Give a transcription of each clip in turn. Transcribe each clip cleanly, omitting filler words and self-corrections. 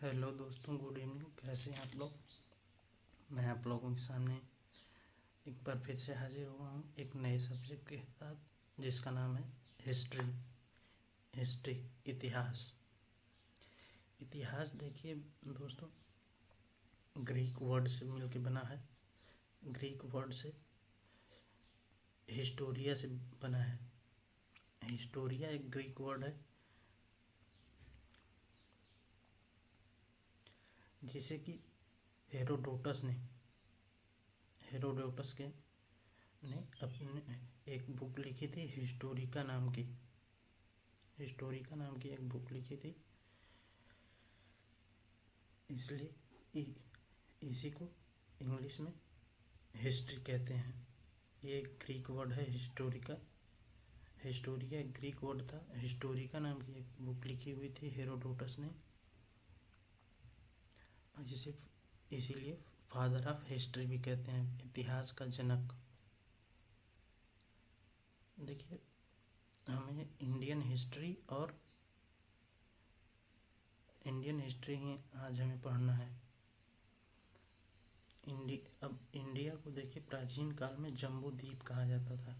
Hello दोस्तों, good evening. कैसे हैं आप लोग? मैं आप लोगों के सामने एक बार फिर से हाजिर हुआ हूँ एक नए सब्जेक्ट के साथ, जिसका नाम है हिस्ट्री। इतिहास। इतिहास देखिए दोस्तों, ग्रीक वर्ड से मिलके बना है। ग्रीक वर्ड से हिस्टोरिया से बना है। हिस्टोरिया एक ग्रीक वर्ड है जिसे कि हेरोडोटस ने अपने एक बुक लिखी थी, हिस्टोरिका नाम की एक बुक लिखी थी। इसलिए इसी को इंग्लिश में हिस्ट्री कहते हैं। ये एक ग्रीक वर्ड है हिस्टोरिका। हिस्टोरिया एक ग्रीक वर्ड था। हिस्टोरिका नाम की एक बुक लिखी हुई थी हेरोडोटस ने, जिसे इसीलिए फादर ऑफ हिस्ट्री भी कहते हैं, इतिहास का जनक। देखिए, हमें इंडियन हिस्ट्री ही आज हमें पढ़ना है। अब इंडिया को देखिए, प्राचीन काल में जम्बू द्वीप कहा जाता था।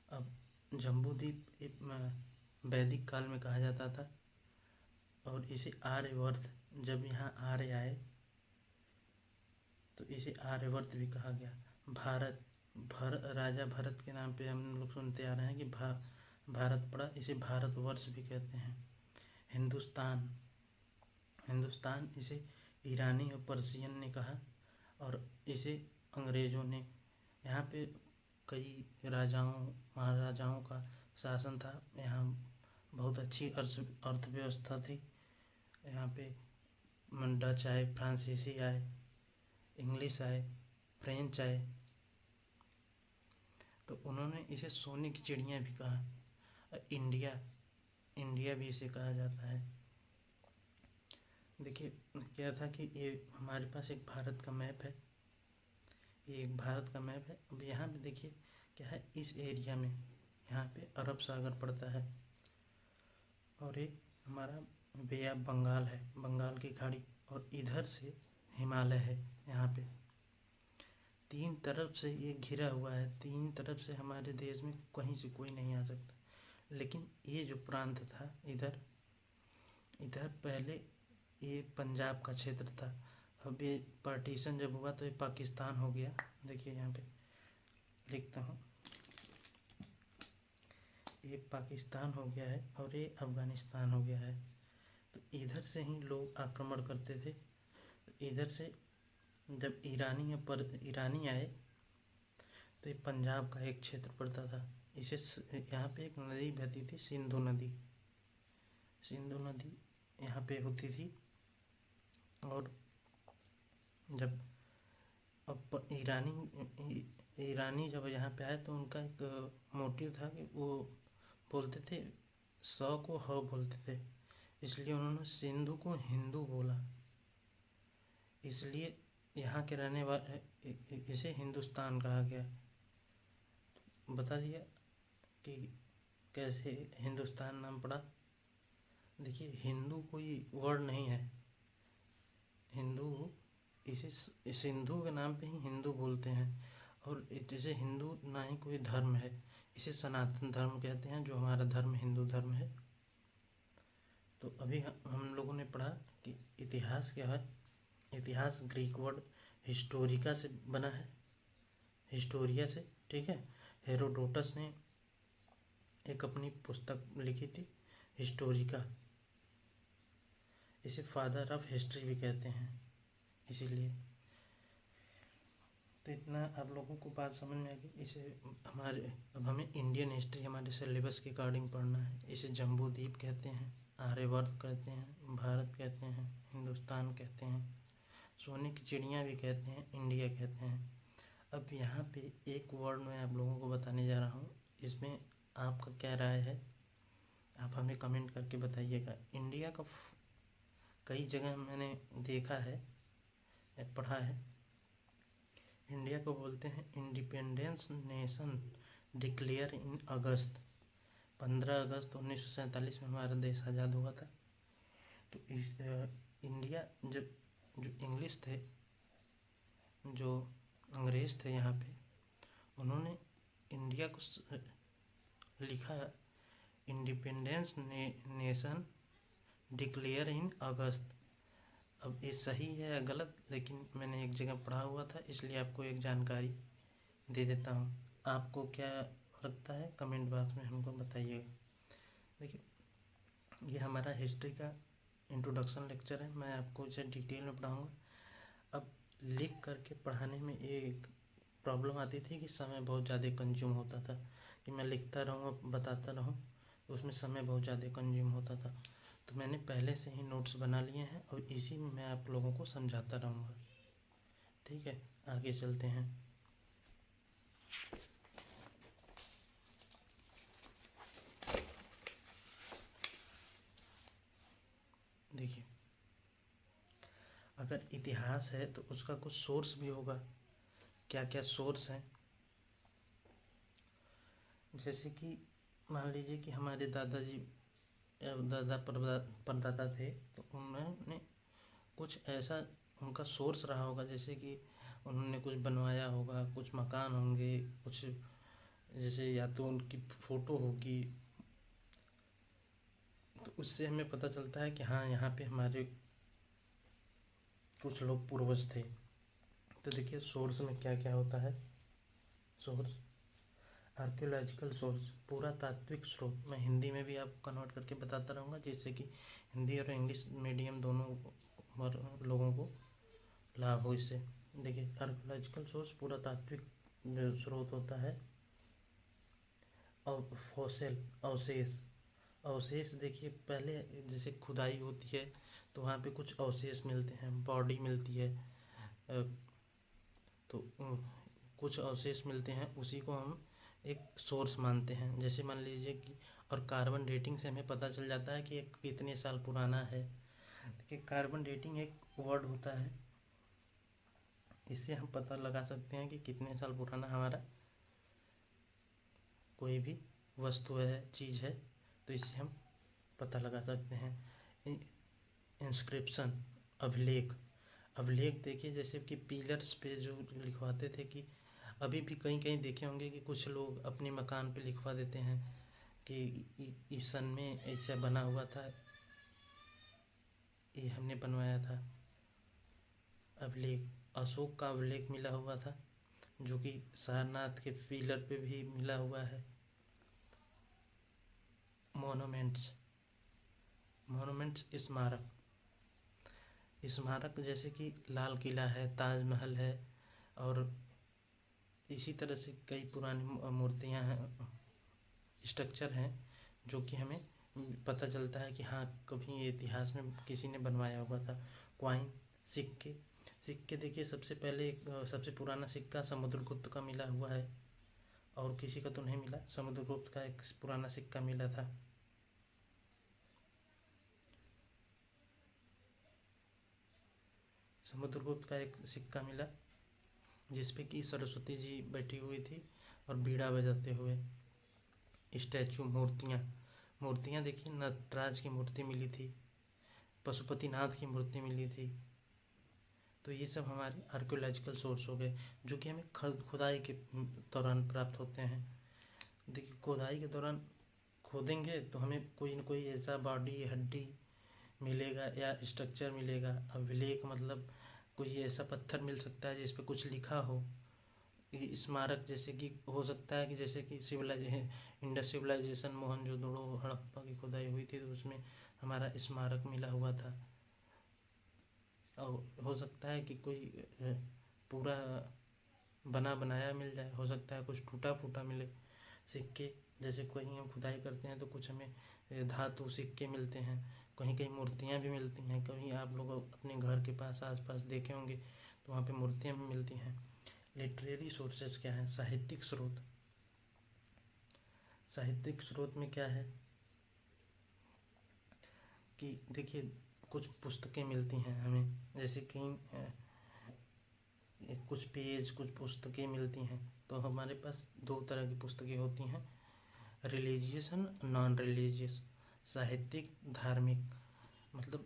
अब जम्बू द्वीप वैदिक काल में कहा जाता था, और इसे आर्यवर्त, जब यहाँ आर्य आए तो इसे आर्यवर्त भी कहा गया। राजा भरत के नाम पे हम लोग सुनते आ रहे हैं कि भारत पड़ा, इसे भारतवर्ष भी कहते हैं। हिंदुस्तान इसे ईरानी और पर्शियन ने कहा, और इसे अंग्रेज़ों ने, यहाँ पे कई राजाओं महाराजाओं का शासन था। यहाँ बहुत अच्छी अर्थव्यवस्था थी। यहाँ पे डच आए, फ्रांसीसी आए, इंग्लिश आए, फ्रेंच आए, तो उन्होंने इसे सोने की चिड़िया भी कहा। इंडिया भी इसे कहा जाता है। देखिए क्या था कि ये हमारे पास एक भारत का मैप है। ये एक भारत का मैप है। अब यहाँ पे देखिए क्या है, इस एरिया में यहाँ पे अरब सागर पड़ता है, और एक हमारा बे ऑफ बंगाल है, बंगाल की खाड़ी, और इधर से हिमालय है। यहाँ पे तीन तरफ से ये घिरा हुआ है। तीन तरफ से हमारे देश में कहीं से कोई नहीं आ सकता। लेकिन ये जो प्रांत था, इधर पहले ये पंजाब का क्षेत्र था। अब ये पार्टीशन जब हुआ तो ये पाकिस्तान हो गया। देखिए यहाँ पे लिखता हूँ, ये पाकिस्तान हो गया है और ये अफ़गानिस्तान हो गया है। तो इधर से ही लोग आक्रमण करते थे। इधर से जब ईरानी आए तो ये पंजाब का एक क्षेत्र पड़ता था। इसे यहाँ पे एक नदी बहती थी, सिंधु नदी यहाँ पे होती थी। और जब अब ईरानी जब यहाँ पे आए तो उनका एक मोटिव था कि वो बोलते थे, सौ को ह बोलते थे, इसलिए उन्होंने सिंधु को हिंदू बोला। इसलिए यहाँ के रहने वाले इसे हिंदुस्तान कहा गया। बता दिया कि कैसे हिंदुस्तान नाम पड़ा। देखिए, हिंदू कोई वर्ड नहीं है। हिंदू, इसे सिंधु के नाम पे ही हिंदू बोलते हैं। और जैसे हिंदू ना ही कोई धर्म है, इसे सनातन धर्म कहते हैं, जो हमारा धर्म हिंदू धर्म है। तो अभी हम लोगों ने पढ़ा कि इतिहास क्या है। इतिहास ग्रीक वर्ड हिस्टोरिका से बना है, हिस्टोरिया से, ठीक है। हेरोडोटस ने एक अपनी पुस्तक लिखी थी, हिस्टोरिका। इसे फादर ऑफ हिस्ट्री भी कहते हैं, इसीलिए। तो इतना आप लोगों को बात समझ में आ गई। इसे अब हमें इंडियन हिस्ट्री हमारे सिलेबस के अकॉर्डिंग पढ़ना है। इसे जम्बू द्वीप कहते हैं, आर्यवर्त कहते हैं, भारत कहते हैं, हिंदुस्तान कहते हैं, सोने की चिड़िया भी कहते हैं, इंडिया कहते हैं। अब यहाँ पे एक वर्ड मैं आप लोगों को बताने जा रहा हूँ, इसमें आपका क्या राय है आप हमें कमेंट करके बताइएगा। इंडिया का कई जगह मैंने देखा है, पढ़ा है। इंडिया को बोलते हैं इंडिपेंडेंस नेशन डिक्लेयर इन अगस्त। 15 अगस्त 1947 में हमारा देश आज़ाद हुआ था। तो इस इंडिया जब जो इंग्लिश थे, जो अंग्रेज़ थे यहाँ पे, उन्होंने इंडिया को लिखा इंडिपेंडेंस नेशन डिक्लेयर इन अगस्त। अब ये सही है या गलत, लेकिन मैंने एक जगह पढ़ा हुआ था, इसलिए आपको एक जानकारी दे देता हूँ। आपको क्या लगता है कमेंट बॉक्स में हमको बताइएगा। देखिए, ये हमारा हिस्ट्री का इंट्रोडक्शन लेक्चर है, मैं आपको इसे डिटेल में पढ़ाऊँगा। अब लिख करके पढ़ाने में एक प्रॉब्लम आती थी कि समय बहुत ज़्यादा कंज्यूम होता था, कि मैं लिखता रहूँ बताता रहूँ, तो उसमें समय बहुत ज़्यादा कंज्यूम होता था। तो मैंने पहले से ही नोट्स बना लिए हैं और इसी में मैं आप लोगों को समझाता रहूँगा। ठीक है, आगे चलते हैं। देखिए, अगर इतिहास है तो उसका कुछ सोर्स भी होगा। क्या क्या सोर्स हैं? जैसे कि मान लीजिए कि हमारे दादाजी दादा परदादा थे, तो उन्होंने कुछ ऐसा उनका सोर्स रहा होगा, जैसे कि उन्होंने कुछ बनवाया होगा, कुछ मकान होंगे, कुछ जैसे या तो उनकी फ़ोटो होगी, तो उससे हमें पता चलता है कि हाँ यहाँ पे हमारे कुछ लोग पूर्वज थे। तो देखिए सोर्स में क्या क्या होता है। सोर्स, आर्कियोलॉजिकल सोर्स, पुरातात्विक स्रोत, मैं हिंदी में भी आपको कन्वर्ट करके बताता रहूँगा, जैसे कि हिंदी और इंग्लिश मीडियम दोनों लोगों को लाभ हो इससे। देखिए, आर्कियोलॉजिकल सोर्स पुरातात्विक स्रोत होता है। और फॉसिल, अवशेष, अवशेष देखिए पहले जैसे खुदाई होती है तो वहाँ पे कुछ अवशेष मिलते हैं, बॉडी मिलती है, तो कुछ अवशेष मिलते हैं, उसी को हम एक सोर्स मानते हैं। जैसे मान लीजिए कि, और कार्बन डेटिंग से हमें पता चल जाता है कि एक कितने साल पुराना है। देखिए कार्बन डेटिंग एक वर्ड होता है, इससे हम पता लगा सकते हैं कि कितने साल पुराना हमारा कोई भी वस्तु है, चीज़ है, तो इससे हम पता लगा सकते हैं। इंस्क्रिप्शन, अभिलेख, अभिलेख देखिए जैसे कि पिलर्स पे जो लिखवाते थे, कि अभी भी कहीं कहीं देखे होंगे कि कुछ लोग अपने मकान पे लिखवा देते हैं कि इस सन में ऐसा बना हुआ था, ये हमने बनवाया था। अभिलेख, अशोक का अभिलेख मिला हुआ था, जो कि सारनाथ के पिलर पे भी मिला हुआ है। मोनूमेंट्स, मोनूमेंट्स स्मारक, स्मारक जैसे कि लाल किला है, ताजमहल है, और इसी तरह से कई पुरानी मूर्तियाँ हैं, स्ट्रक्चर हैं, जो कि हमें पता चलता है कि हाँ कभी ये इतिहास में किसी ने बनवाया हुआ था। क्वाइन, सिक्के, सिक्के देखिए सबसे पहले सबसे पुराना सिक्का समुद्रगुप्त का मिला हुआ है, और किसी का तो नहीं मिला, समुद्रगुप्त का एक पुराना सिक्का मिला था। समुद्रगुप्त का एक सिक्का मिला जिसपे कि सरस्वती जी बैठी हुई थी और बीड़ा बजाते हुए। स्टैचू, मूर्तियाँ, मूर्तियाँ देखिए नटराज की मूर्ति मिली थी, पशुपतिनाथ की मूर्ति मिली थी। तो ये सब हमारे आर्कियोलॉजिकल सोर्स हो गए, जो कि हमें खुदाई के दौरान प्राप्त होते हैं। देखिए खुदाई के दौरान खोदेंगे तो हमें कोई न कोई ऐसा बॉडी, हड्डी मिलेगा या स्ट्रक्चर मिलेगा। अभिलेख मतलब कोई ऐसा पत्थर मिल सकता है जिस पे कुछ लिखा हो। स्मारक जैसे कि हो सकता है कि जैसे कि इंडस सिविलाइजेशन, मोहनजोदड़ो, हड़प्पा की खुदाई हुई थी, तो उसमें हमारा स्मारक मिला हुआ था। और हो सकता है कि कोई पूरा बना बनाया मिल जाए, हो सकता है कुछ टूटा फूटा मिले। सिक्के, जैसे कहीं हम खुदाई करते हैं तो कुछ हमें धातु सिक्के मिलते हैं, कहीं कहीं मूर्तियाँ भी मिलती हैं। कहीं आप लोग अपने घर के पास आसपास देखे होंगे तो वहाँ पे मूर्तियाँ भी मिलती हैं। लिटरेरी सोर्सेस क्या हैं? साहित्यिक स्रोत, साहित्यिक स्रोत में क्या है कि देखिए कुछ पुस्तकें मिलती हैं हमें, जैसे कि कुछ पेज, कुछ पुस्तकें मिलती हैं। तो हमारे पास दो तरह की पुस्तकें होती हैं, रिलीजियस एंड नॉन रिलीजियस, साहित्यिक, धार्मिक। मतलब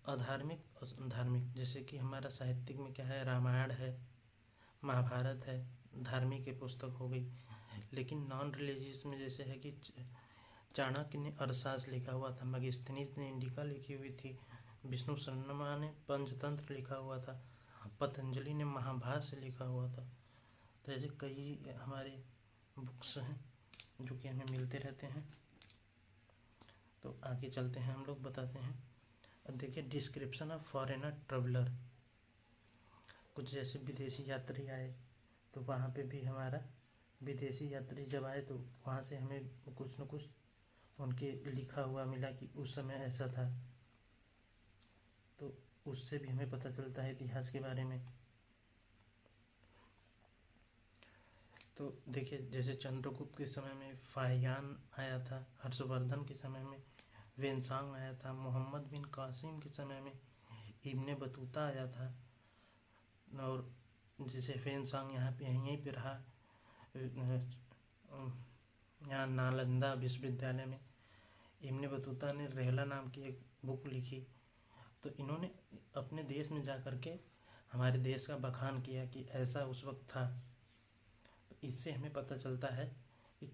अधार्मिक और धार्मिक, जैसे कि हमारा साहित्यिक में क्या है, रामायण है, महाभारत है, धार्मिक की पुस्तक हो गई। लेकिन नॉन रिलीजियस में जैसे है कि चाणक्य ने अरसास लिखा हुआ था, मगस्थनीज ने इंडिका लिखी हुई थी, विष्णु शर्मा ने पंचतंत्र लिखा हुआ था, पतंजलि ने महाभाष्य लिखा हुआ था। तो ऐसे कई हमारे बुक्स हैं जो कि हमें मिलते रहते हैं। तो आगे चलते हैं, हम लोग बताते हैं। अब देखिए, डिस्क्रिप्शन ऑफ फॉरेनर ट्रेवलर। कुछ जैसे विदेशी यात्री आए तो वहाँ पे भी हमारा विदेशी यात्री जब आए तो वहाँ से हमें कुछ न कुछ उनके लिखा हुआ मिला कि उस समय ऐसा था, तो उससे भी हमें पता चलता है इतिहास के बारे में। तो देखिए, जैसे चंद्रगुप्त के समय में फाहियान आया था, हर्षवर्धन के समय में वेनसांग आया था, मोहम्मद बिन कासिम के समय में इब्ने बतूता आया था, और जैसे वेनसांग यहाँ पे यहीं पे रहा, यहाँ नालंदा विश्वविद्यालय में इब्ने बतूता ने रहला नाम की एक बुक लिखी। तो इन्होंने अपने देश में जा कर के हमारे देश का बखान किया कि ऐसा उस वक्त था। तो इससे हमें पता चलता है कि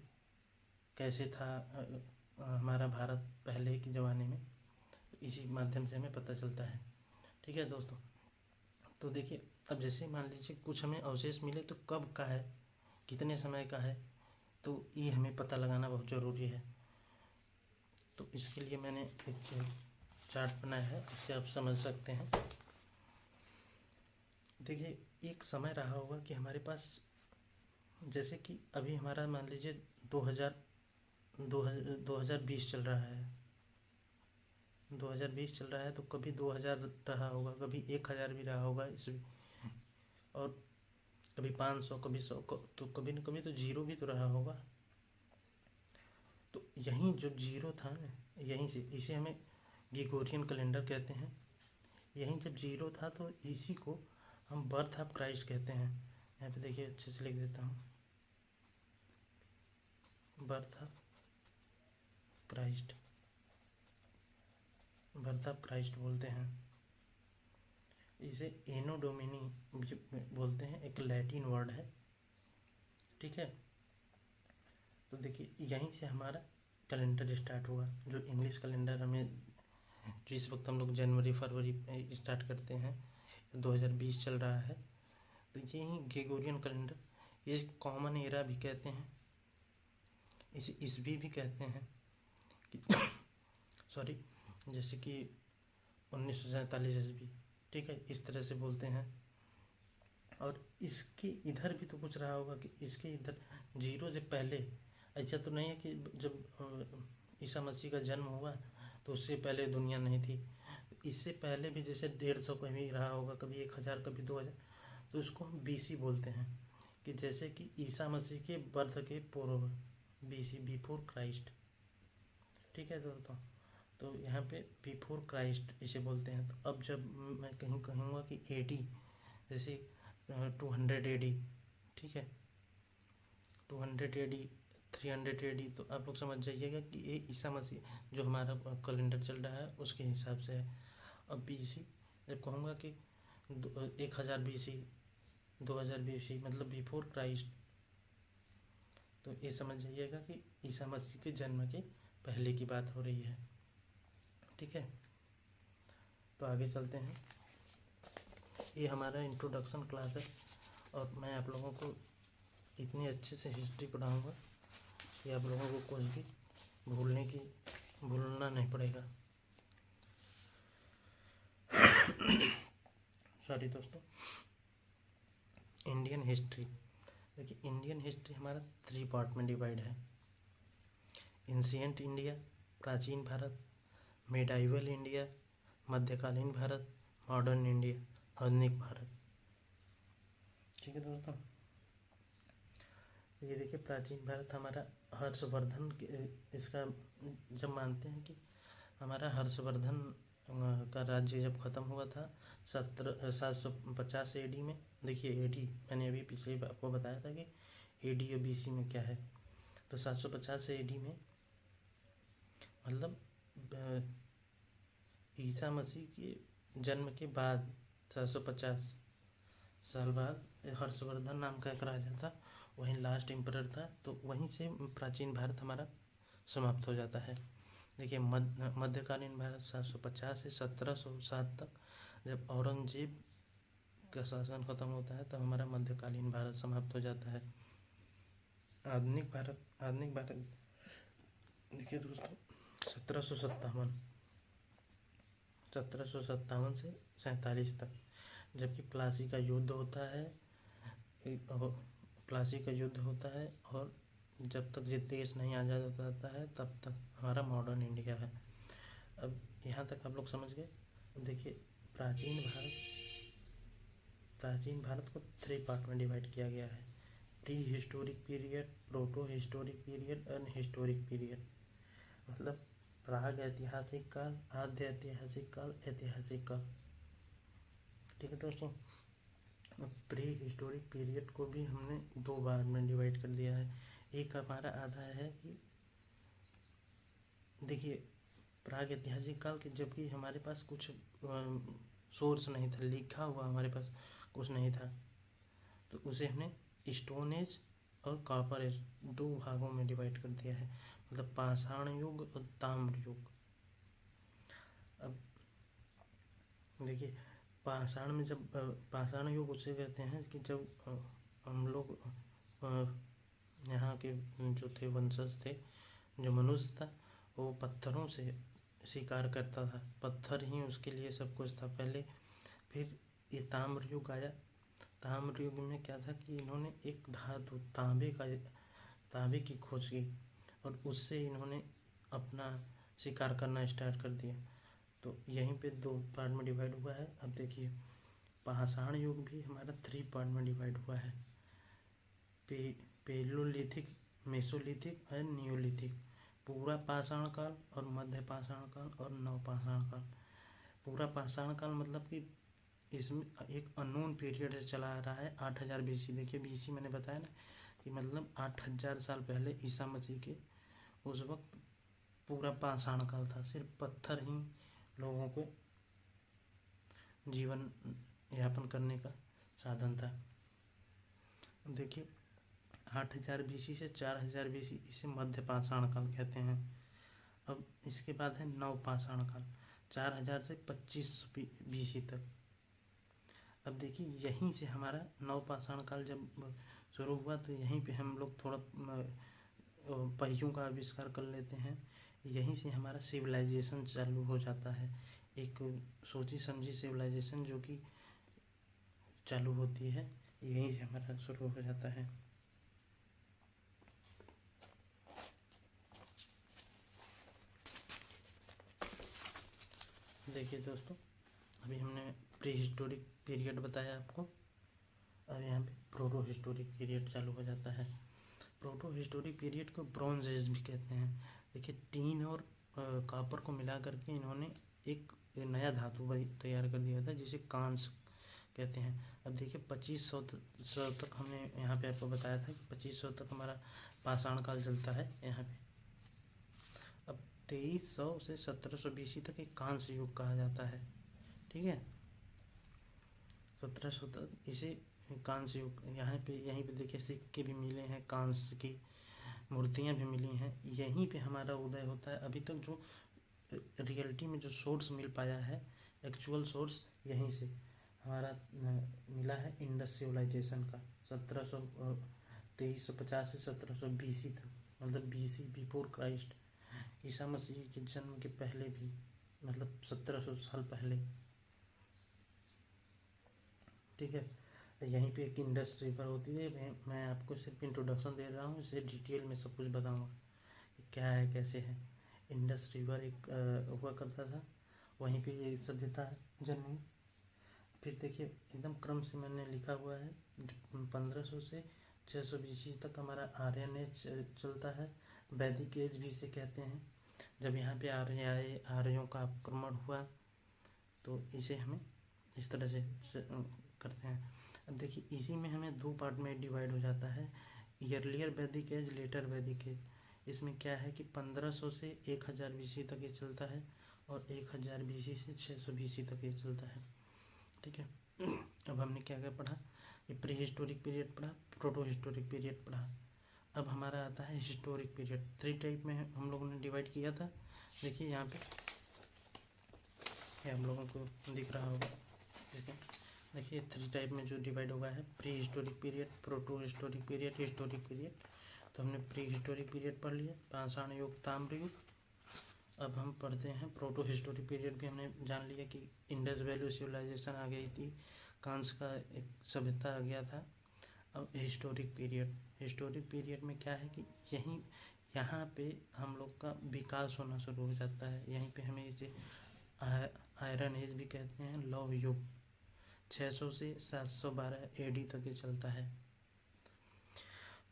कैसे था हमारा भारत पहले के ज़माने में। इसी माध्यम से हमें पता चलता है। ठीक है दोस्तों, तो देखिए, अब जैसे मान लीजिए कुछ हमें अवशेष मिले तो कब का है, कितने समय का है, तो ये हमें पता लगाना बहुत ज़रूरी है। तो इसके लिए मैंने एक चार्ट बनाया है, इससे आप समझ सकते हैं। देखिए, एक समय रहा होगा कि हमारे पास, जैसे कि अभी हमारा मान लीजिए 2020 चल रहा है, 2020 चल रहा है, तो कभी 2000 रहा होगा, कभी 1000 भी रहा होगा ईस्वी, और कभी 500, कभी 100, तो कभी न कभी तो जीरो भी तो रहा होगा। तो यहीं जो जीरो था ना, यहीं से, इसे हमें ग्रेगोरियन कैलेंडर कहते हैं। यहीं जब जीरो था तो इसी को हम बर्थ ऑफ क्राइस्ट कहते हैं। यहाँ पे देखिए, अच्छे से लिख देता हूँ, birth of Christ, birth of Christ बोलते हैं। इसे एनो डोमिनी बोलते हैं, एक लैटिन वर्ड है। ठीक है, तो देखिए, यहीं से हमारा कैलेंडर स्टार्ट हुआ, जो इंग्लिश कैलेंडर हमें, जो इस वक्त हम लोग जनवरी फरवरी स्टार्ट करते हैं, 2020 चल रहा है। तो यही ग्रेगोरियन कैलेंडर, ये कॉमन एरा भी कहते हैं, इसे ईस्वी भी कहते हैं कि सॉरी, जैसे कि 1947 ईस्वी। ठीक है, इस तरह से बोलते हैं। और इसके इधर भी तो कुछ रहा होगा कि इसके इधर जीरो से पहले, ऐसा तो नहीं है कि जब ईसा मसीह का जन्म हुआ तो उससे पहले दुनिया नहीं थी। इससे पहले भी जैसे 150 कभी रहा होगा, कभी 1000, कभी 2000, तो इसको हम बीसी बोलते हैं, कि जैसे कि ईसा मसीह के बर्थ के पूर्व, बीसी, बिफोर क्राइस्ट। ठीक है दोस्तों, तो यहाँ पे बिफोर क्राइस्ट इसे बोलते हैं। तो अब जब मैं कहीं कहूँगा कि 80, जैसे 200 AD, ठीक है, 200 AD, 300 AD, तो आप लोग समझ जाइएगा कि ये ईसा मसीह जो हमारा कैलेंडर चल रहा है उसके हिसाब से है। अब बीसी जब कहूँगा कि 1000 BC, 2000 BC, मतलब बिफोर क्राइस्ट, तो ये समझ जाइएगा कि ईसा मसीह के जन्म के पहले की बात हो रही है। ठीक है, तो आगे चलते हैं। ये हमारा इंट्रोडक्शन क्लास है, और मैं आप लोगों को इतनी अच्छे से हिस्ट्री पढ़ाऊँगा कि आप लोगों को कुछ भी भूलना नहीं पड़ेगा। सॉरी दोस्तों, इंडियन हिस्ट्री। देखिए, इंडियन हिस्ट्री हमारा 3 पार्ट में डिवाइड है। एंशिएंट इंडिया, प्राचीन भारत, मिडाइवल इंडिया, मध्यकालीन भारत, मॉडर्न इंडिया, आधुनिक भारत। ठीक है दोस्तों, ये देखिए, प्राचीन भारत हमारा हर्षवर्धन इसका जब मानते हैं कि हमारा हर्षवर्धन का राज्य जब ख़त्म हुआ था 750 AD में। देखिए, AD मैंने अभी पिछले आपको बताया था कि AD और BC में क्या है। तो 750 AD में, मतलब ईसा मसीह के जन्म के बाद 750 साल बाद हर्षवर्धन नाम का एक राजा था, वहीं लास्ट एम्परर था, तो वहीं से प्राचीन भारत हमारा समाप्त हो जाता है। देखिए मध्यकालीन भारत 750 से 1707 तक, जब औरंगजेब का शासन खत्म होता है तब हमारा मध्यकालीन भारत समाप्त हो जाता है। आधुनिक भारत देखिए दोस्तों 1757 से 47 तक, जबकि प्लासी का युद्ध होता है। प्लासी का युद्ध होता है और जब तक ये देश नहीं आज़ाद हो जाता है तब तक हमारा मॉडर्न इंडिया है। अब यहाँ तक आप लोग समझ गए। अब देखिए प्राचीन भारत को 3 पार्ट में डिवाइड किया गया है: pre historic period, proto historic period and historic period. मतलब प्राग ऐतिहासिक काल, आद्य ऐतिहासिक काल, ऐतिहासिक काल। ठीक है दोस्तों। प्री हिस्टोरिक पीरियड को भी हमने 2 बार में डिवाइड कर दिया है। एक हमारा आधा है कि देखिए प्राग ऐतिहासिक काल के, जबकि हमारे पास कुछ सोर्स नहीं था, लिखा हुआ हमारे पास कुछ नहीं था, तो उसे हमने स्टोन एज और कॉपर एज 2 भागों में डिवाइड कर दिया है। मतलब पाषाण युग और ताम्र युग। अब देखिए पाषाण में जब पाषाण युग उसे कहते हैं कि जब हम लोग यहाँ के जो थे वंशज थे, जो मनुष्य था वो पत्थरों से शिकार करता था, पत्थर ही उसके लिए सब कुछ था पहले। फिर ये ताम्र युग आया। ताम्र युग में क्या था कि इन्होंने एक धातु तांबे की खोज की और उससे इन्होंने अपना शिकार करना स्टार्ट कर दिया। तो यहीं पे 2 पार्ट में डिवाइड हुआ है। अब देखिए पाषाण युग भी हमारा 3 पार्ट में डिवाइड हुआ है: पेलोलिथिक, मेसोलिथिक और नियोलिथिक। पूरा पाषाण काल और मध्य पाषाण काल और नवपाषाण काल। पूरा पाषाण काल मतलब कि इसमें एक अननोन पीरियड से चला आ रहा है 8000 BC। देखिए BC मैंने बताया ना कि मतलब 8000 साल पहले ईसा मसीह के, उस वक्त पूरा पाषाण काल था, सिर्फ पत्थर ही लोगों को जीवन यापन करने का साधन था। देखिए 8000 BC से 4000 BC, इसे मध्य पाषाण काल कहते हैं। अब इसके बाद है नवपाषाण काल, 4000 से 2500 BC तक। अब देखिए यहीं से हमारा नवपाषाण काल जब शुरू हुआ तो यहीं पे हम लोग थोड़ा पहियों का आविष्कार कर लेते हैं। यहीं से हमारा सिविलाइजेशन चालू हो जाता है, एक सोची समझी सिविलाइजेशन जो कि चालू होती है, यहीं से हमारा शुरू हो जाता है। देखिए दोस्तों अभी हमने प्री हिस्टोरिक पीरियड बताया आपको, अब यहाँ पे प्रोटो हिस्टोरिक पीरियड चालू हो जाता है। प्रोटो हिस्टोरिक पीरियड को ब्रॉन्ज एज भी कहते हैं। देखिए टीन और कॉपर को मिला करके इन्होंने एक नया धातु तैयार कर दिया था जिसे कांस कहते हैं। अब देखिए 2500 तक हमने यहाँ पे आपको बताया था कि 2500 तक हमारा पाषाण काल चलता है यहाँ पे। अब 2300 से 1700 BC तक एक कांस युग कहा जाता है। ठीक है, 1700 तक इसे कांस्य युग। यहीं पे देखिए सिक्के भी मिले हैं, कांस्य की मूर्तियां भी मिली हैं, यहीं पे हमारा उदय होता है। अभी तक जो रियलिटी में जो सोर्स मिल पाया है, एक्चुअल सोर्स यहीं से हमारा मिला है, इंडस सिविलाइजेशन का। 2350 से 1700 BC तक, मतलब BC before Christ, Isa Masih के जन्म के पहले भी, मतलब 1700 साल पहले। ठीक है, यहीं पे एक इंडस रिवर होती है। मैं आपको सिर्फ इंट्रोडक्शन दे रहा हूँ, इसे डिटेल में सब कुछ बताऊँगा कि क्या है कैसे है। इंडस रिवर एक हुआ करता था, वहीं पे ये सभ्यता जन्मी। फिर देखिए एकदम क्रम से मैंने लिखा हुआ है, 1500 से 600 BC तक हमारा आर्यन एज चलता है। वैदिक एज भी इसे कहते हैं। जब यहाँ पे आर्य आए, आर्यों का आक्रमण हुआ, तो इसे हमें इस तरह से करते हैं। अब देखिए इसी में हमें 2 पार्ट में डिवाइड हो जाता है, ईयरलियर वैदिक एज, लेटर वैदिक एज। इसमें क्या है कि 1500 से 1000 BC तक ये चलता है और 1000 BC से 600 BC तक ये चलता है। ठीक है, अब हमने क्या क्या पढ़ा, ये प्री हिस्टोरिक पीरियड पढ़ा, प्रोटो हिस्टोरिक पीरियड पढ़ा। अब हमारा आता है हिस्टोरिक पीरियड। 3 टाइप में हम लोगों ने डिवाइड किया था। देखिए यहाँ पे ये हम लोगों को दिख रहा होगा। देखिए 3 टाइप में जो डिवाइड होगा है, pre historic period, proto historic period, historic period. तो हमने प्री हिस्टोरिक पीरियड पढ़ लिया, पाषाण युग, ताम्र युग। अब हम पढ़ते हैं प्रोटो हिस्टोरिक पीरियड भी हमने जान लिया कि इंडस वैली सिविलाइजेशन आ गई थी, कांस का एक सभ्यता आ गया था। अब हिस्टोरिक पीरियड, हिस्टोरिक पीरियड में क्या है कि यहाँ पे हम लोग का विकास होना शुरू हो जाता है। यहीं पे हमें इसे आयरन एज भी कहते हैं, लौह युग। 600 से 712 AD तक ये चलता है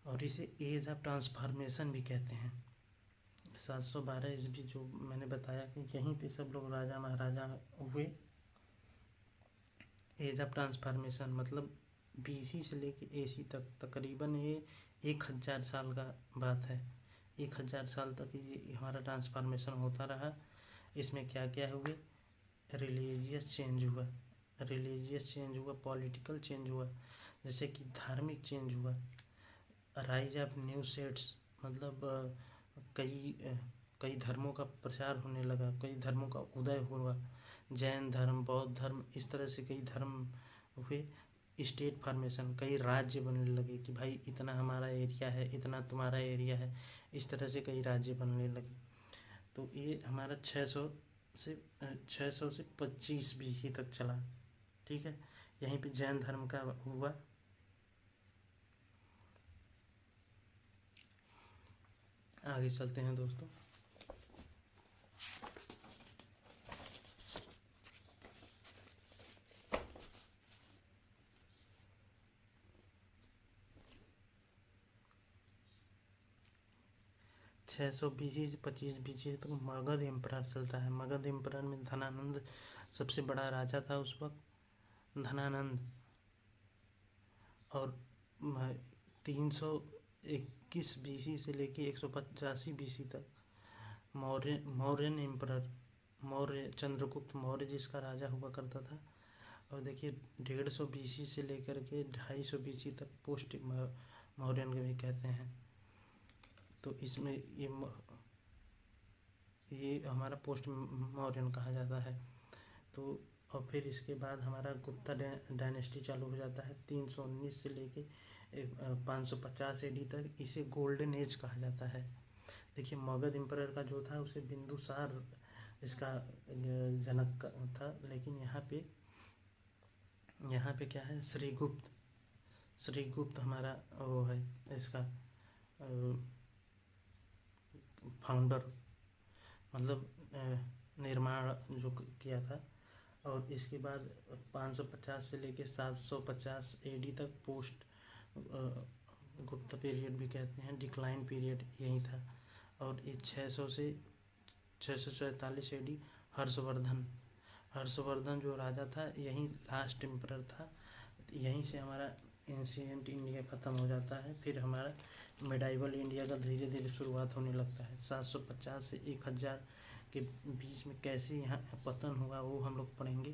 और इसे एज ऑफ ट्रांसफॉर्मेशन भी कहते हैं। 712 ईस्वी जो मैंने बताया कि यहीं पे सब लोग राजा महाराजा हुए। एज ऑफ ट्रांसफॉर्मेशन मतलब BC से लेके AC तक तकरीबन ये 1000 साल का बात है। 1000 साल तक ये हमारा ट्रांसफॉर्मेशन होता रहा। इसमें क्या क्या हुए, रिलीजियस चेंज हुआ, पॉलिटिकल चेंज हुआ, जैसे कि धार्मिक चेंज हुआ, राइज ऑफ न्यू सेट्स मतलब कई धर्मों का प्रचार होने लगा, कई धर्मों का उदय हुआ, जैन धर्म, बौद्ध धर्म, इस तरह से कई धर्म हुए। स्टेट फॉर्मेशन, कई राज्य बनने लगे कि भाई इतना हमारा एरिया है, इतना तुम्हारा एरिया है, इस तरह से कई राज्य बनने लगे। तो ये हमारा 600 से 25 BC तक चला। ठीक है, यहीं पे जैन धर्म का हुआ। आगे चलते हैं दोस्तों। छः सौ BC से 25 BC तक मगध एम्परर चलता है। मगध एम्परर में धनानंद सबसे बड़ा राजा था उस वक्त, धनानंद। और 321 BC से लेके 185 BC तक मौर्यन एम्परर, मौर्य चंद्रगुप्त मौर्य जिसका राजा हुआ करता था। और देखिए 150 BC से लेकर के 250 BC तक पोस्ट मौर्यन भी कहते हैं। तो इसमें ये हमारा पोस्ट मौर्यन कहा जाता है। तो और फिर इसके बाद हमारा गुप्ता डायनेस्टी चालू हो जाता है 319 से लेके 550 AD तक। इसे गोल्डन एज कहा जाता है। देखिए मगध एम्परर का जो था उसे बिंदुसार इसका जनक था, लेकिन यहाँ पे क्या है, श्रीगुप्त हमारा वो है इसका फाउंडर, मतलब निर्माण जो किया था। और इसके बाद 550 से लेके 750 AD तक पोस्ट गुप्त पीरियड भी कहते हैं, डिक्लाइन पीरियड यही था। और ये 600 से 644 AD हर्षवर्धन जो राजा था यही लास्ट एम्परर था। यहीं से हमारा एंशिएंट इंडिया ख़त्म हो जाता है। फिर हमारा मिडाइवल इंडिया का धीरे धीरे शुरुआत होने लगता है। 750 से 1000 के बीच में कैसे यहाँ पतन हुआ वो हम लोग पढ़ेंगे।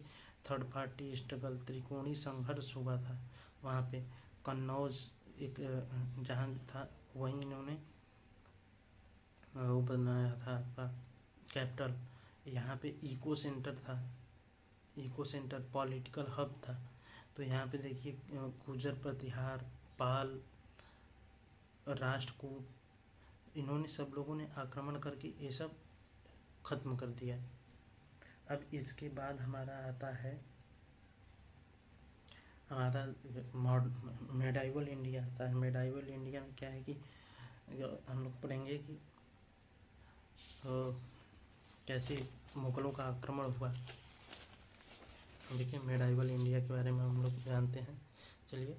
थर्ड पार्टी स्ट्रगल, त्रिकोणीय संघर्ष हुआ था वहाँ पे। कन्नौज एक जहाँ था वहीं इन्होंने वो बनाया था आपका कैपिटल। यहाँ पे इको सेंटर था, पॉलिटिकल हब था। तो यहाँ पे देखिए गुर्जर प्रतिहार, पाल, राष्ट्रकूट, इन्होंने सब लोगों ने आक्रमण करके ये सब ख़त्म कर दिया। अब इसके बाद हमारा आता है हमारा मेडाइवल इंडिया आता है। मेडाइवल इंडिया में क्या है कि हम लोग पढ़ेंगे कि कैसे मुगलों का आक्रमण हुआ। देखिए मेडाइवल इंडिया के बारे में हम लोग जानते हैं। चलिए,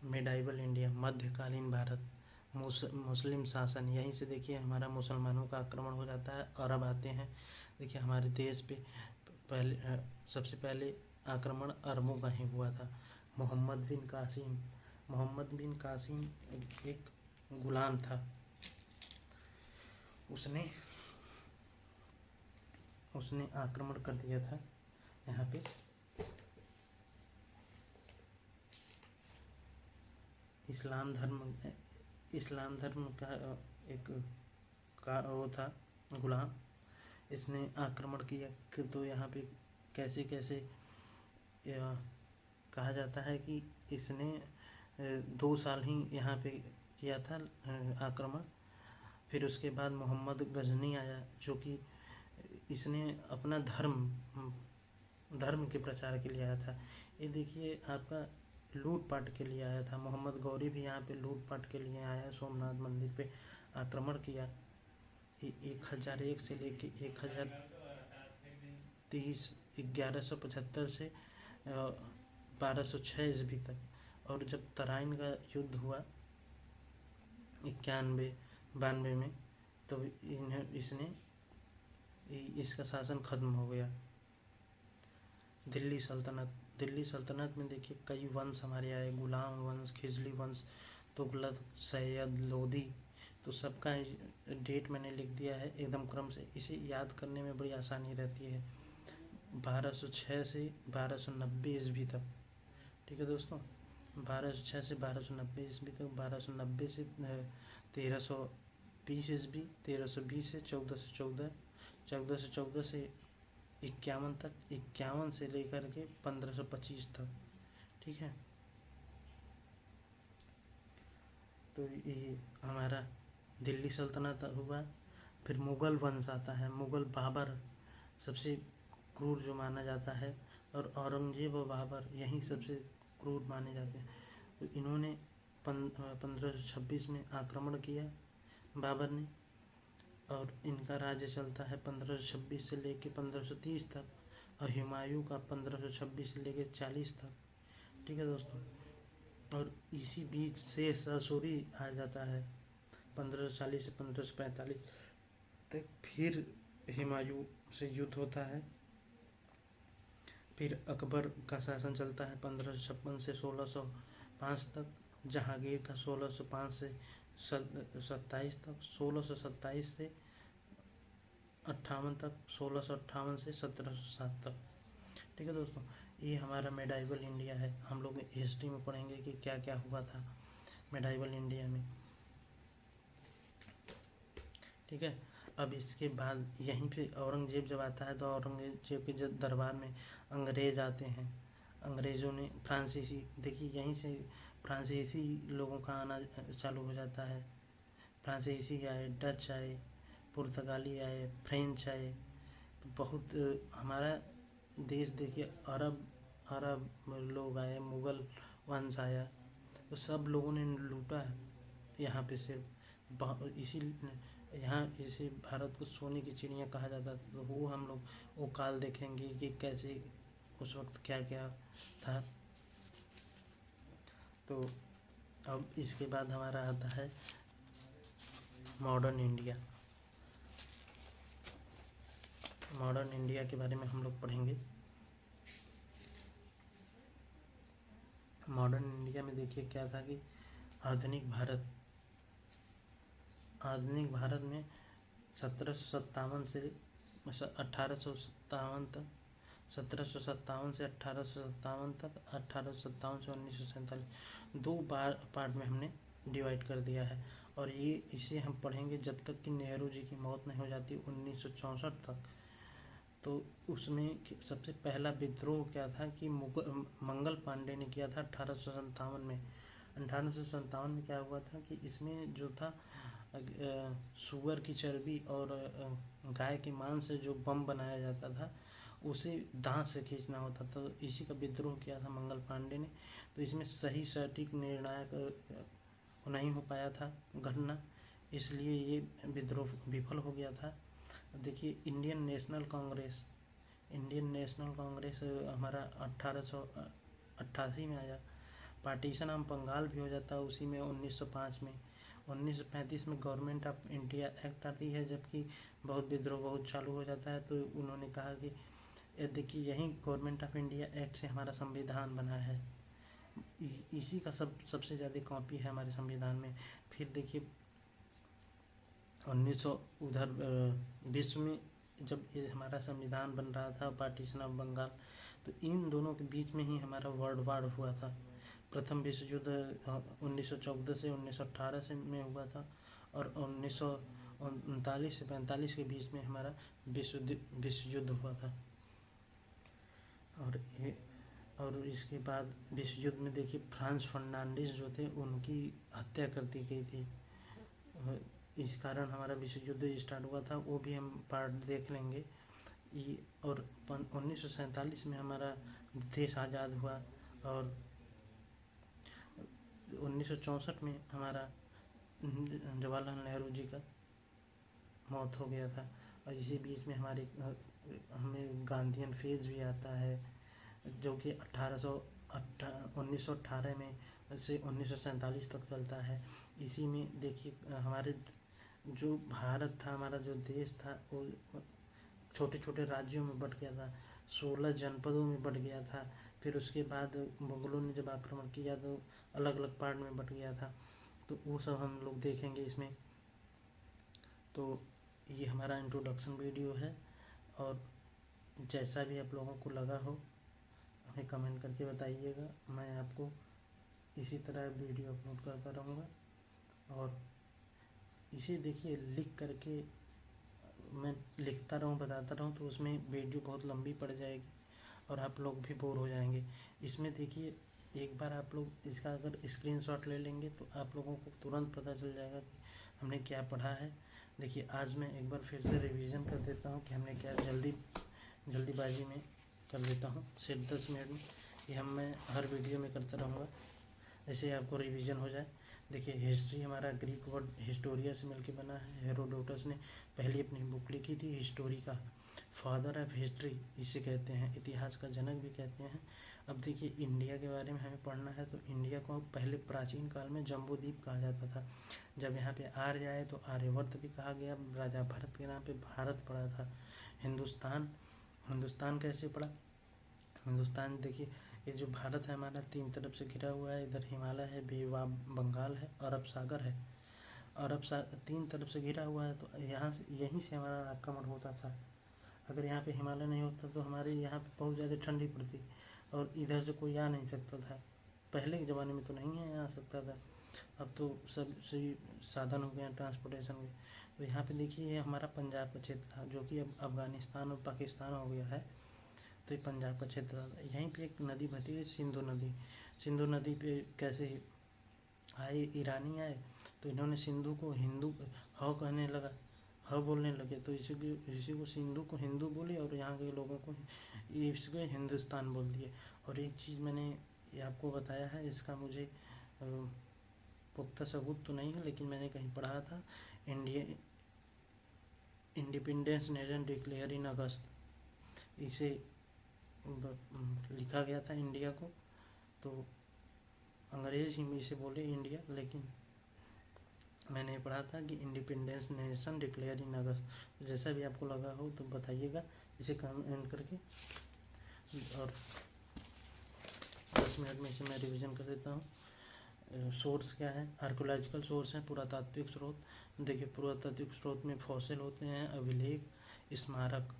मेडाइवल इंडिया, मध्यकालीन भारत, मुस्लिम शासन। यहीं से देखिए हमारा मुसलमानों का आक्रमण हो जाता है, अरब आते हैं। देखिए हमारे देश पे सबसे पहले आक्रमण अरबों का ही हुआ था। मोहम्मद बिन कासिम एक गुलाम था। उसने उसने आक्रमण कर दिया था यहाँ पे। इस्लाम धर्म का एक का वो था गुलाम, इसने आक्रमण किया कि तो यहाँ पे कैसे कैसे कहा जाता है कि इसने 2 साल ही यहाँ पे किया था आक्रमण। फिर उसके बाद मोहम्मद गजनी आया, जो कि इसने अपना धर्म के प्रचार के लिए आया था। ये देखिए आपका लूटपाट के लिए आया था। मोहम्मद गौरी भी यहाँ पे लूटपाट के लिए आया, सोमनाथ मंदिर पे आक्रमण किया। 1001 से लेके 1030 1175 से 1206 ईस्वी तक। और जब तराइन का युद्ध हुआ 91-92 में, तो इसका शासन खत्म हो गया। दिल्ली सल्तनत में देखिए कई वंश हमारे आए, गुलाम वंश, खिजली वंश, तुगलक, सैयद, लोधी। तो सबका डेट मैंने लिख दिया है एकदम क्रम से, इसे याद करने में बड़ी आसानी रहती है। 1206 से 1290 ईस्वी तक, ठीक है दोस्तों। 1206 से 1290 ईस्वी तक, 1290 से 1320 ईस्वी, 1320 से 1414, 1414 से 51 तक, 51 से लेकर के 1525 तक, ठीक है। तो ये हमारा दिल्ली सल्तनत हुआ। फिर मुग़ल वंश आता है। मुग़ल बाबर सबसे क्रूर जो माना जाता है, और औरंगजेब और बाबर यही सबसे क्रूर माने जाते हैं। तो इन्होंने 1526 में आक्रमण किया बाबर ने, और इनका राज्य चलता है 1526 से लेके 1530 तक, और हुमायूं का 1526 से लेके 40 तक, ठीक है दोस्तों। और इसी बीच शेष सूरी आ जाता है 1540 से 1545 तक। फिर हुमायूं से युद्ध होता है। फिर अकबर का शासन चलता है 1556 से 1605 तक। जहांगीर का 1605 से 27 तक, 1627 से 58 तक, 1658 से 1707 तक, ठीक है दोस्तों। ये हमारा मेडाइवल इंडिया है। हम लोग हिस्ट्री में पढ़ेंगे कि क्या क्या हुआ था मेडाइवल इंडिया में, ठीक है। अब इसके बाद यहीं पे औरंगजेब जब आता है, तो औरंगजेब के जब दरबार में अंग्रेज आते हैं। अंग्रेज़ों ने फ्रांसीसी, देखिए यहीं से फ्रांसीसी लोगों का आना चालू हो जाता है। फ्रांसीसी आए, डच आए, पुर्तगाली आए, फ्रेंच आए। तो बहुत हमारा देश देखिए अरब लोग आए, मुग़ल वंश आया। तो सब लोगों ने लूटा यहाँ पे सिर्फ इसी यहाँ इसे भारत को सोने की चिड़िया कहा जाता था। तो वो हम लोग वो काल देखेंगे कि कैसे उस वक्त क्या क्या था। तो अब इसके बाद हमारा आता है मॉडर्न इंडिया। मॉडर्न इंडिया के बारे में हम लोग पढ़ेंगे। मॉडर्न इंडिया में देखिए क्या था कि आधुनिक भारत में 1757 से 1857 तक, 1757 से 1857 तक, 1857 से 1947, 2 पार्ट में हमने डिवाइड कर दिया है। और ये इसे हम पढ़ेंगे जब तक कि नेहरू जी की मौत नहीं हो जाती 1964 तक। तो उसमें सबसे पहला विद्रोह क्या था कि मंगल पांडे ने किया था 1857 में। 1857 में क्या हुआ था कि इसमें जो था सुअर की चर्बी और गाय के मांस से जो बम बनाया जाता था, उसे दांत से खींचना होता था। तो इसी का विद्रोह किया था मंगल पांडे ने। तो इसमें सही सटीक निर्णायक नहीं हो पाया था गणना, इसलिए ये विद्रोह विफल हो गया था। देखिए इंडियन नेशनल कांग्रेस हमारा 1888 में आया। पार्टीशन ऑफ बंगाल भी हो जाता है उसी में 1905 में। 1935 में गवर्नमेंट ऑफ इंडिया एक्ट आती है, जबकि बहुत विद्रोह बहुत चालू हो जाता है। तो उन्होंने कहा कि देखिए यही गवर्नमेंट ऑफ इंडिया एक्ट से हमारा संविधान बना है, इसी का सबसे ज़्यादा कॉपी है हमारे संविधान में। फिर देखिए 1900 उधर विश्व में जब ये हमारा संविधान बन रहा था, पार्टीशन ऑफ बंगाल, तो इन दोनों के बीच में ही हमारा वर्ल्ड वार हुआ था। प्रथम विश्व युद्ध 1914 से 1918 से में हुआ था, और 1939 से 45 के बीच में हमारा विश्व युद्ध हुआ था। और इसके बाद विश्व युद्ध में देखिए फ्रांस फर्नांडिस जो थे उनकी हत्या कर दी गई थी। इस कारण हमारा विश्व युद्ध स्टार्ट हुआ था, वो भी हम पार्ट देख लेंगे। और 1947 में हमारा देश आज़ाद हुआ, और 1964 में हमारा जवाहरलाल नेहरू जी का मौत हो गया था। और इसी बीच में हमें गांधीयन फेज भी आता है, जो कि 1918 में से 1947 तक चलता है। इसी में देखिए हमारे जो भारत था, हमारा जो देश था, वो छोटे छोटे राज्यों में बट गया था, 16 जनपदों में बट गया था। फिर उसके बाद मुगलों ने जब आक्रमण किया तो अलग अलग पार्ट में बट गया था। तो वो सब हम लोग देखेंगे इसमें। तो ये हमारा इंट्रोडक्शन वीडियो है, और जैसा भी आप लोगों को लगा हो हमें कमेंट करके बताइएगा। मैं आपको इसी तरह वीडियो अपलोड करता रहूँगा, और इसे देखिए लिख करके मैं लिखता रहूँ, बताता रहूँ, तो उसमें वीडियो बहुत लंबी पड़ जाएगी और आप लोग भी बोर हो जाएंगे। इसमें देखिए एक बार आप लोग इसका अगर स्क्रीनशॉट ले लेंगे तो आप लोगों को तुरंत पता चल जाएगा कि हमने क्या पढ़ा है। देखिए आज मैं एक बार फिर से रिवीजन कर देता हूँ कि हमने क्या जल्दीबाजी में कर देता हूँ, सिर्फ 10 मिनट में। ये मैं हर वीडियो में करता रहूँगा, ऐसे आपको रिवीजन हो जाए। देखिए हिस्ट्री हमारा ग्रीक वर्ड हिस्टोरिया से मिलकर बना है। हेरोडोटस ने पहली अपनी बुक लिखी थी हिस्टोरी का, फादर ऑफ हिस्ट्री इसे कहते हैं, इतिहास का जनक भी कहते हैं। अब देखिए इंडिया के बारे में हमें पढ़ना है, तो इंडिया को पहले प्राचीन काल में जम्बूद्वीप कहा जाता था। जब यहाँ पे आर्य आए तो आर्यवर्त भी कहा गया, राजा भरत के नाम पे भारत पड़ा था। हिंदुस्तान कैसे पड़ा? हिंदुस्तान देखिए ये जो भारत है हमारा 3 तरफ से घिरा हुआ है, इधर हिमालय है, बंगाल है, अरब सागर है। 3 तरफ से घिरा हुआ है, तो यहीं से हमारा आक्रमण होता था। अगर यहाँ पे हिमालय नहीं होता तो हमारे यहाँ पे बहुत ज़्यादा ठंडी पड़ती, और इधर से कोई आ नहीं सकता था। पहले के ज़माने में तो नहीं है आ सकता था, अब तो सब सही साधन हो गए हैं ट्रांसपोर्टेशन के। तो यहाँ पे देखिए ये हमारा पंजाब का क्षेत्र था, जो कि अब अफ़गानिस्तान और पाकिस्तान हो गया है। तो ये पंजाब का क्षेत्र था। यहीं पे एक नदी बहती है सिंधु नदी पे कैसे आए ईरानी आए, तो इन्होंने सिंधु को हिंदू कहने लगा, बोलने लगे, तो इसी को सिंधु को हिंदू बोले, और यहाँ के लोगों को इसको हिंदुस्तान बोल दिए। और एक चीज़ मैंने ये आपको बताया है, इसका मुझे पुख्ता सबूत तो नहीं है, लेकिन मैंने कहीं पढ़ा था, इंडिपेंडेंस नेशन डिक्लेयर इन अगस्त, इसे लिखा गया था इंडिया को। तो अंग्रेज ही इसे बोले इंडिया, लेकिन मैंने पढ़ा था कि इंडिपेंडेंस नेशन डिक्लेयर इन अगस्त। तो जैसा भी आपको लगा हो तो बताइएगा इसे कमेंट करके। और 10 मिनट में इसे मैं रिवीजन कर देता हूँ। सोर्स क्या है? आर्कोलॉजिकल सोर्स है, पुरातात्विक स्रोत। देखिए पुरातात्विक स्रोत में फॉसिल होते हैं, अभिलेख, स्मारक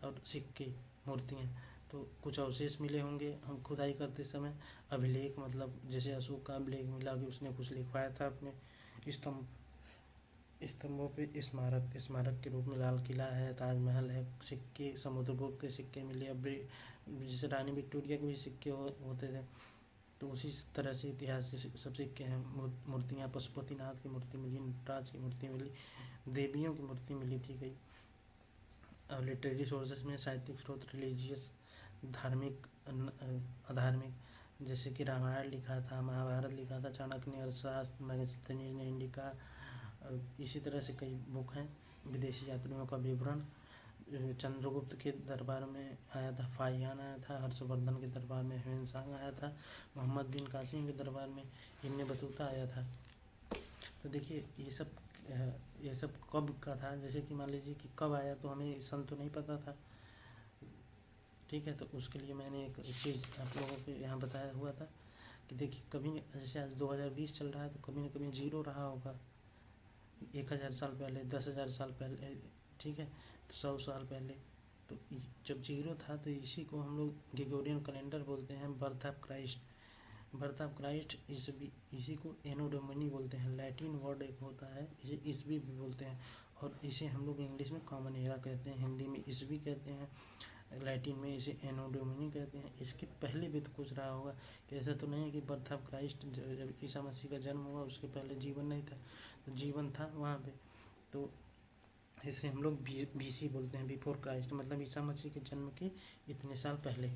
और सिक्के, मूर्तियाँ। तो कुछ अवशेष मिले होंगे हम खुदाई करते समय। अभिलेख मतलब जैसे अशोक का अभिलेख मिला कि उसने कुछ लिखवाया था अपने स्तंभों पे। स्मारक के रूप में लाल किला है, ताजमहल है। सिक्के, समुद्रगुप्त के सिक्के मिले। अब जैसे रानी विक्टोरिया के भी सिक्के होते थे, तो उसी तरह से इतिहास के सब सिक्के हैं। मूर्तियाँ, पशुपतिनाथ की मूर्ति मिली, नटराज की मूर्ति मिली, देवियों की मूर्ति मिली थी कई। और लिटरेरी सोर्सेस में साहित्यिक स्रोत, रिलीजियस, धार्मिक, अधार्मिक, जैसे कि रामायण लिखा था, महाभारत लिखा था चाणक्य ने, अर्थशास्त्र मैगस्थनीज ने, इंडिका, इसी तरह से कई बुक हैं। विदेशी यात्रियों का विवरण, चंद्रगुप्त के दरबार में आया था फाहियान आया था, हर्षवर्धन के दरबार में ह्वेनसांग आया था, मोहम्मद बिन कासिम के दरबार में इब्न बतूता आया था। तो देखिए ये सब कब का था, जैसे कि मान लीजिए कि कब आया, तो हमें सन तो नहीं पता था, ठीक है। तो उसके लिए मैंने एक चीज़ आप लोगों को यहाँ बताया हुआ था कि देखिए कभी जैसे आज 2020 चल रहा है, तो कभी न कभी जीरो रहा होगा 1000 साल पहले, 10,000 साल पहले, ठीक है। तो 100 साल पहले, तो जब जीरो था तो इसी को हम लोग ग्रेगोरियन कैलेंडर बोलते हैं, birth of Christ. Birth of Christ इसी को एनो डोमिनी बोलते हैं। लैटिन वर्ड एक होता है, इसे ईस्वी भी बोलते हैं, और इसे हम लोग इंग्लिश में कॉमन एरा कहते हैं, हिंदी में ईस्वी कहते हैं, लैटिन में इसे एनो डोमिनी कहते हैं। इसके पहले भी तो कुछ रहा होगा, कि ऐसा तो नहीं है कि बर्थ ऑफ क्राइस्ट जब ईसा मसीह का जन्म हुआ उसके पहले जीवन नहीं था, तो जीवन था वहाँ पे। तो इसे हम लोग बीसी बोलते हैं, बिफोर क्राइस्ट, मतलब ईसा मसीह के जन्म के इतने साल पहले।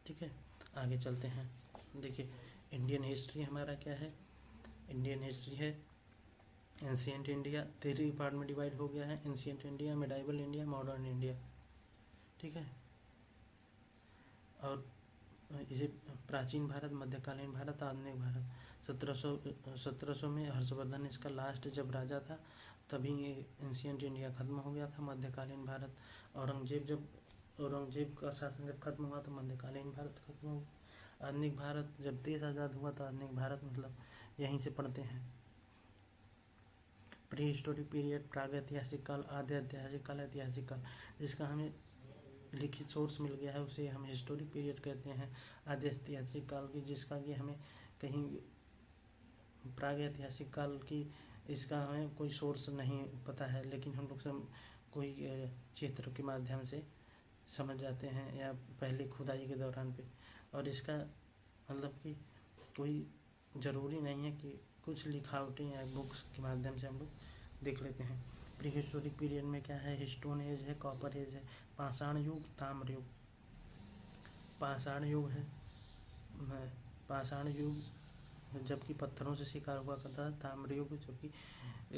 ठीक है, आगे चलते हैं। देखिए इंडियन हिस्ट्री हमारा क्या है। इंडियन हिस्ट्री है एंशिएंट इंडिया, 3 पार्ट में डिवाइड हो गया है। Ancient India, medieval India, modern India. ठीक है, और इसे प्राचीन भारत, मध्यकालीन भारत, आधुनिक भारत। 1700 में हर्षवर्धन इसका लास्ट जब राजा था, तभी ये एंशिएंट इंडिया खत्म हो गया था। मध्यकालीन भारत, औरंगजेब का शासन जब खत्म हुआ तो मध्यकालीन भारत खत्म हुआ। आधुनिक भारत जब देश आज़ाद हुआ तो आधुनिक भारत मतलब यहीं से पढ़ते हैं। प्री हिस्टोरिक पीरियड, प्रागैतिहासिक काल, आधे ऐतिहासिक काल, ऐतिहासिक काल। जिसका हमें लिखित सोर्स मिल गया है उसे हम हिस्टोरिक पीरियड कहते हैं। आधे ऐतिहासिक काल की, जिसका कि हमें कहीं प्रागैतिहासिक काल की इसका हमें कोई सोर्स नहीं पता है, लेकिन हम लोग सब कोई चित्र के माध्यम से समझ जाते हैं, या पहले खुदाई के दौरान पे। और इसका मतलब कि कोई ज़रूरी नहीं है कि कुछ लिखावटें या बुक्स के माध्यम से हम लोग देख लेते हैं। प्री हिस्टोरिक पीरियड में क्या है, स्टोन एज है, कॉपर एज है, पाषाण युग, ताम्र युग। पाषाण युग है, पाषाण युग जबकि पत्थरों से शिकार हुआ करता था। ताम्र युग जबकि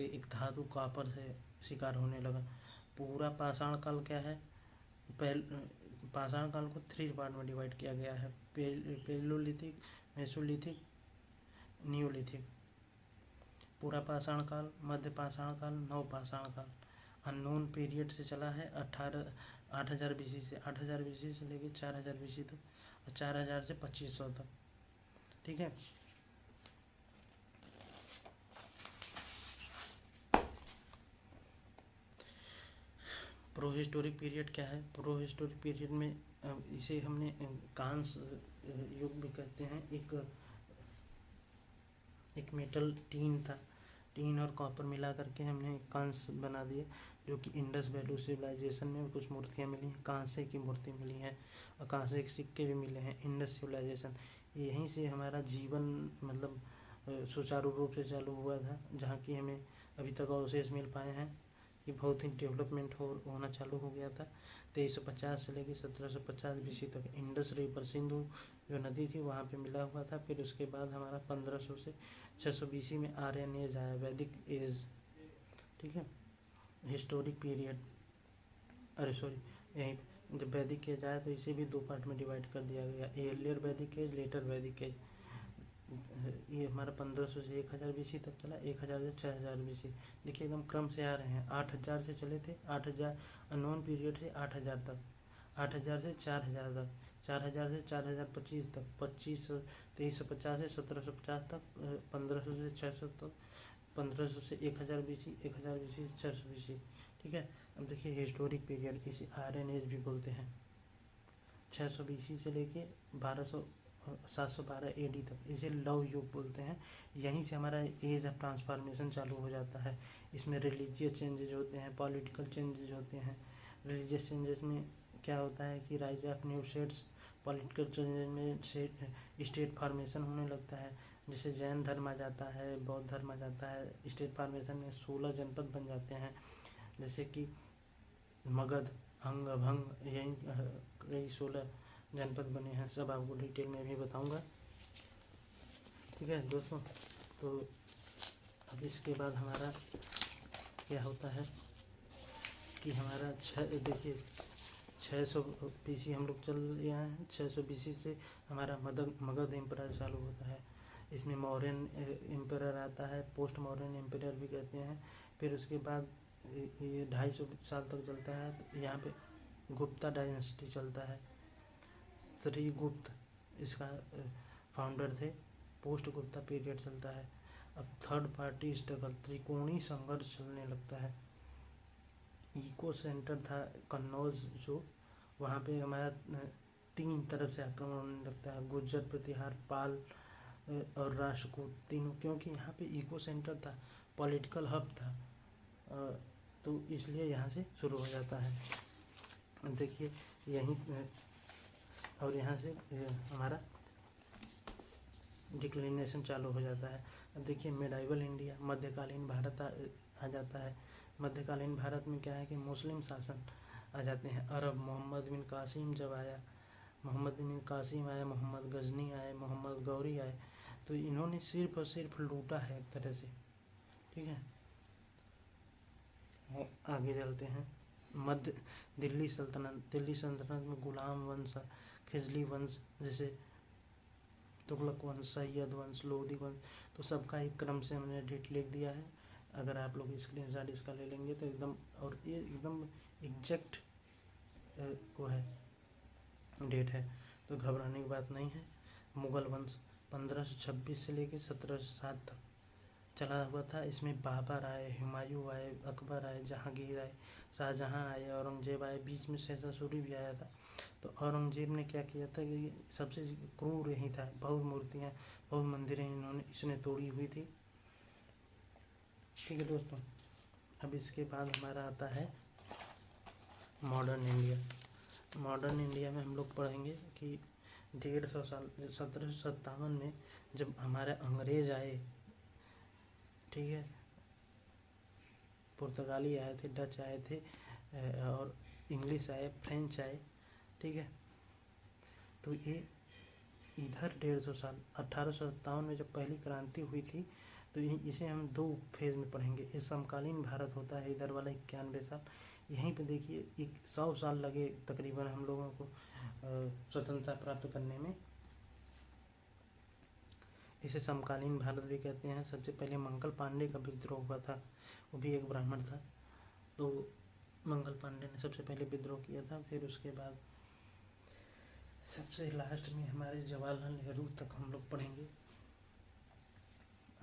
एक धातु कॉपर से शिकार होने लगा। पूरा पाषाण काल क्या है, पाषाण काल को 3 पार्ट में डिवाइड किया गया है। Palaeolithic, Mesolithic, Neolithic. पूरा पाषाण काल, मध्य पाषाण काल, नव पाषाण काल। अननोन पीरियड से चला है 8000 बीसी से, 8000 बीसी से लेके 4000 बीसी तक, और 4000 से 2500 तक। ठीक है, प्रो हिस्टोरिक पीरियड क्या है। प्रो हिस्टोरिक पीरियड में इसे हमने कांस युग भी कहते हैं। एक मेटल टीन था, टीन और कॉपर मिला करके हमने कांस बना दिए, जो कि इंडस वैली सिविलाइजेशन में कुछ मूर्तियाँ मिली हैं, कांसे की मूर्ति मिली हैं, और कांसे के सिक्के भी मिले हैं। इंडस सिविलाइजेशन, यहीं से हमारा जीवन मतलब सुचारू रूप से चालू हुआ था, जहाँ की हमें अभी तक अवशेष मिल पाए हैं कि बहुत ही डेवलपमेंट होना चालू हो गया था। 2350 से लेकर 1750 बीसी तक इंडस रिवर, सिंधु जो नदी थी वहाँ पे मिला हुआ था। फिर उसके बाद हमारा 1500 से 600 बीसी में आर्यन एज आया, वैदिक एज। ठीक है, हिस्टोरिक पीरियड, अरे सॉरी, यहीं जब वैदिक एज आया तो इसे भी 2 पार्ट में डिवाइड कर दिया गया, एर्लियर वैदिक एज, लेटर वैदिक एज। ये हमारा 1500 से 1000 बीसी तक चला, 1000 से 6000 बीसी। देखिए एकदम क्रम से आ रहे हैं। 8000 से चले थे, 8000 अननोन पीरियड से 8000 तक, 8000 से 4000 तक, 4000 से 4025 तक, 2350 से 1750 तक, 1500 से 600 तक, 1500 से 1000 बीसी, 1000 बीसी से 600 बीसी। ठीक है, अब देखिए हिस्टोरिक पीरियड, इसे आयरन एज भी बोलते हैं। 600 बीसी से लेके 712 एडी तक इसे लव युग बोलते हैं। यहीं से हमारा एज ऑफ ट्रांसफॉर्मेशन चालू हो जाता है। इसमें रिलीजियस चेंजेज होते हैं, पॉलिटिकल चेंजेज होते हैं। रिलीजियस चेंजेस में क्या होता है कि rise of new states, political changes में स्टेट फॉर्मेशन होने लगता है। जैसे जैन धर्म आ जाता है, बौद्ध धर्म आ जाता है। स्टेट फॉर्मेशन में 16 जनपद बन जाते हैं, जैसे कि मगध, अंग, भंग, यही कई 16 जनपद बने हैं। सब आपको डिटेल में भी बताऊंगा। ठीक है दोस्तों, तो अब इसके बाद हमारा क्या होता है कि हमारा देखिए 600 बीसी हम लोग चल रहे हैं। 600 बीसी से हमारा मगध एम्परर चालू होता है। इसमें मौर्यन एम्परर आता है, पोस्ट मौर्यन एम्परर भी कहते हैं। फिर उसके बाद ये 250 साल तक चलता है। यहाँ पे गुप्ता डायनेस्टी चलता है। श्रीगुप्त इसका फाउंडर थे। पोस्ट गुप्ता पीरियड चलता है। अब थर्ड पार्टी स्ट्रगल, त्रिकोणीय संघर्ष चलने लगता है। इको सेंटर था कन्नौज जो, वहाँ पे हमारा 3 तरफ से आक्रमण होने लगता है, गुर्जर, प्रतिहार, पाल और राष्ट्रकूट तीनों, क्योंकि यहाँ पे इको सेंटर था, पॉलिटिकल हब था, तो इसलिए यहाँ से शुरू हो जाता है। देखिए यहीं और यहाँ से हमारा डिक्लिनेशन चालू हो जाता है। अब देखिए मेडाइवल इंडिया, मध्यकालीन भारत आ जाता है। मध्यकालीन भारत में क्या है कि मुस्लिम शासन आ जाते हैं। अरब, मोहम्मद बिन कासिम जब आया, मोहम्मद गजनी आए, मोहम्मद गौरी आए, तो इन्होंने सिर्फ और सिर्फ लूटा है एक तरह से, ठीक है। आगे चलते हैं। मध्य दिल्ली सल्तनत में गुलाम वंश, खिजली वंश, जैसे तुगलक वंश, सैयद वंश, लोधी वंश, तो सबका एक क्रम से हमने डेट लिख दिया है। अगर आप लोग स्क्रीनशॉट इसका ले लेंगे तो एकदम, और ये एकदम एग्जैक्ट वो है, डेट है, तो घबराने की बात नहीं है। मुगल वंश 1526 से लेकर 1707 तक चला हुआ था। इसमें बाबर आए, हुमायूं आए, अकबर आए, जहांगीर आए, शाहजहां आए, औरंगजेब आए, बीच में शेरशाह सूरी भी आया था। तो औरंगजेब ने क्या किया था कि सबसे क्रूर यही था, बहुत मूर्तियाँ, बहुत मंदिरें इसने तोड़ी हुई थी, ठीक है दोस्तों। अब इसके बाद हमारा आता है मॉडर्न इंडिया। मॉडर्न इंडिया में हम लोग पढ़ेंगे कि 150 साल 1757 में जब हमारे अंग्रेज आए, ठीक है, पुर्तगाली आए थे, डच आए थे, और इंग्लिश आए, फ्रेंच आए, ठीक है। तो ये इधर 150 साल 1857 में जब पहली क्रांति हुई थी, तो इसे हम 2 फेज में पढ़ेंगे। ये समकालीन भारत होता है, इधर वाला 91 साल। यहीं पे देखिए 100 साल लगे तकरीबन हम लोगों को स्वतंत्रता प्राप्त करने में। इसे समकालीन भारत भी कहते हैं। सबसे पहले मंगल पांडे का विद्रोह हुआ था, वो भी एक ब्राह्मण था, तो मंगल पांडे ने सबसे पहले विद्रोह किया था। फिर उसके बाद सबसे लास्ट में हमारे जवाहरलाल नेहरू तक हम लोग पढ़ेंगे,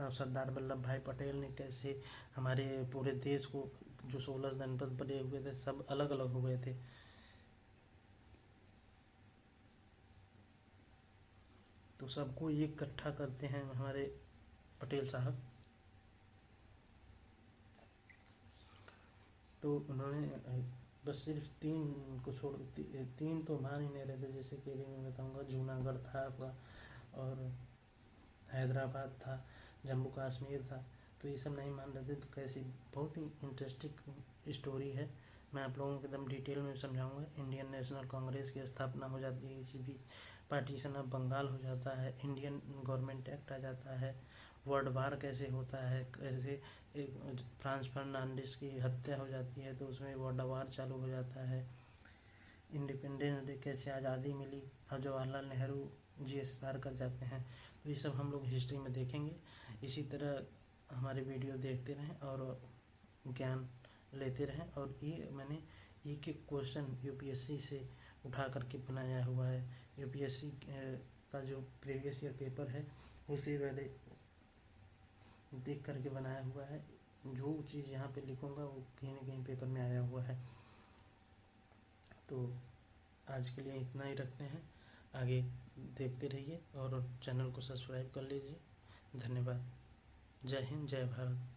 और सरदार वल्लभ भाई पटेल ने कैसे हमारे पूरे देश को, जो 16 जनपद बने हुए थे, सब अलग अलग हो गए थे, तो सबको इकट्ठा करते हैं हमारे पटेल साहब। तो उन्होंने बस सिर्फ 3 को छोड़ 3 तो मान ही नहीं रहे थे, जैसे कि मैं बताऊँगा, जूनागढ़ था आपका, और हैदराबाद था, जम्मू कश्मीर था, तो ये सब नहीं मान रहे थे। तो कैसी बहुत ही इंटरेस्टिंग स्टोरी है, मैं आप लोगों को एकदम डिटेल में समझाऊंगा। इंडियन नेशनल कांग्रेस की स्थापना हो जाती है, इसी बीच पार्टीशन ऑफ बंगाल हो जाता है, इंडियन गवर्नमेंट एक्ट आ जाता है, वर्ल्ड वार कैसे होता है, कैसे फ्रांस फर्नांडिस की हत्या हो जाती है, तो उसमें वर्ल्ड वार चालू हो जाता है, इंडिपेंडेंस डे कैसे आज़ादी मिली, और जवाहरलाल नेहरू जी एक्सपायर कर जाते हैं। तो ये सब हम लोग हिस्ट्री में देखेंगे। इसी तरह हमारे वीडियो देखते रहें और ज्ञान लेते रहें। और ये मैंने एक एक क्वेश्चन यूपीएससी से उठा करके बनाया हुआ है। यूपीएससी का जो प्रीवियस ईयर पेपर है उसे मैंने देख करके बनाया हुआ है। जो चीज़ यहाँ पे लिखूँगा वो कहीं ना कहीं पेपर में आया हुआ है। तो आज के लिए इतना ही रखते हैं, आगे देखते रहिए और चैनल को सब्सक्राइब कर लीजिए। धन्यवाद। जय हिंद, जय भारत।